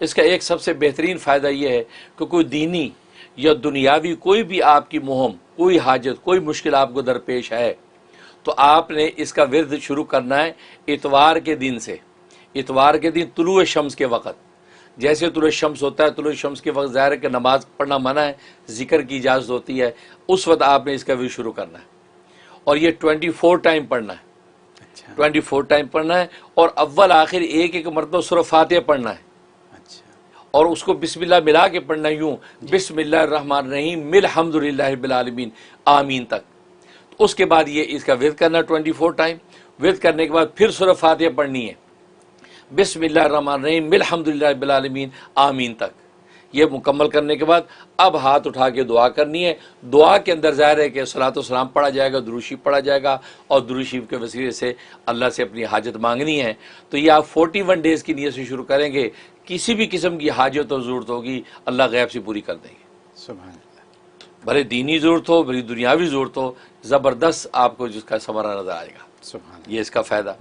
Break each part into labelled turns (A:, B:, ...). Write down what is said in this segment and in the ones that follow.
A: इसका एक सबसे बेहतरीन फ़ायदा यह है कि कोई दीनी या दुनियावी कोई भी आपकी मुहिम, कोई हाजत, कोई मुश्किल आपको दरपेश है, तो आपने इसका विर्द शुरू करना है इतवार के दिन से। इतवार के दिन तुलुए शम्स के वक़्त, जैसे तुलुए शम्स होता है, तुलुए शम्स के वक्त ज़ाहिर है कि नमाज पढ़ना मना है, जिक्र की इजाज़त होती है, उस वक्त आपने इसका विर्द शुरू करना है। और ये 24 टाइम पढ़ना है। 24 टाइम पढ़ना है और अव्वल आखिर एक एक मरतबा सूरह फातिहा पढ़ना है। और उसको बिस्मिल्लाह मिला के पढ़ना, यूं बिस्मिल्लाहिर्रहमानिर्रहीम मिल हम्दुलिल्लाहि रब्बिल आलमीन आमीन तक। तो उसके बाद ये इसका विर्द करना 24 टाइम। विर्द करने के बाद फिर सूरह फातिहा पढ़नी है, बिस्मिल्लाहिर्रहमानिर्रहीम मिल हम्दुलिल्लाहि रब्बिल आलमीन आमीन तक। ये मुकम्मल करने के बाद अब हाथ उठा के दुआ करनी है। दुआ के अंदर ज़ाहिर है कि सलातो सलाम पढ़ा जाएगा, दुरूद शरीफ पढ़ा जाएगा और दुरूद शरीफ के वसीले से अल्लाह से अपनी हाजत मांगनी है। तो ये आप 41 डेज़ की नीयत से शुरू करेंगे, किसी भी किस्म की हाजत और ज़रूरत होगी अल्लाह गैब से पूरी कर देंगे। सुभान अल्लाह। भले दीनी ज़रूरत हो, भले दुनियावी ज़रूरत हो, ज़बरदस्त आपको जिसका समरा नज़र आएगा। सुभान, ये इसका फ़ायदा।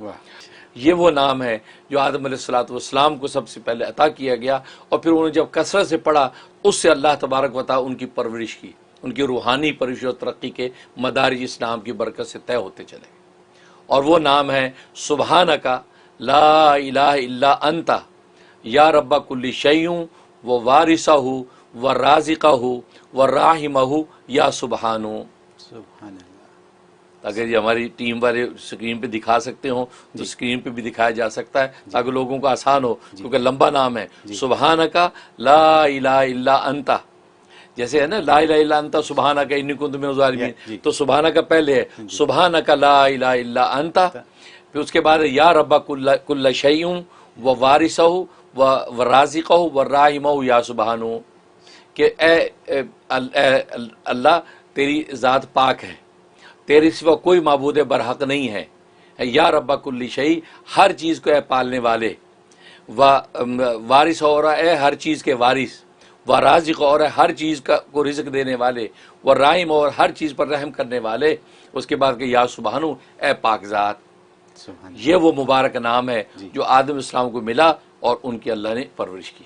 A: ये वो नाम है जो आदम अलैहिस्सलाम को सबसे पहले अता किया गया और फिर उन्होंने जब कसरत से पढ़ा, उससे अल्लाह तबारक व तआला उनकी परवरिश की, उनकी रूहानी परवरिश और तरक्की के मदारिज इस नाम की बरकत से तय होते चले। और वो नाम है सुबहानका ला इलाहा इल्ला अंता या रब्बा कुल्ली शैउं व वारिसहु व राज़िक़हु व राहिमहु या सुबहानो। सुभान। अगर ये हमारी टीम वाले स्क्रीन पे दिखा सकते हो तो स्क्रीन पे भी दिखाया जा सकता है ताकि लोगों को आसान हो, क्योंकि लंबा नाम है। सुबहानका ला इलाहा इल्ला अंता, जैसे है ना ला इलाहा इल्ला अंता सुबहानका इन्नी कुन्तु मिनज़ ज़ालिमीन, तो सुबहानका पहले है, सुबहानका ला इलाहा इल्ला अंता, फिर उसके बाद या रब्बा कुल्ला शैउं व वारिसहु व राज़िक़हु व राहिमहु या सुबहानो, कि अल्लाह तेरी ज़ात पाक है, तेरे सिवा कोई माबूद बरहक नहीं है। या रब्बा कुल्ली शई, हर चीज़ को है पालने वाले, व वारिस और है हर चीज़ के वारिस, व राज़िक़ और है हर चीज़ का को रिज़्क़ देने वाले, व राहिम और हर चीज़ पर रहम करने वाले। उसके बाद के या सुबहानु, ए पाकज़ात। ये वो मुबारक नाम है जो आदम इस्लाम को मिला और उनकी अल्लाह ने परवरिश की।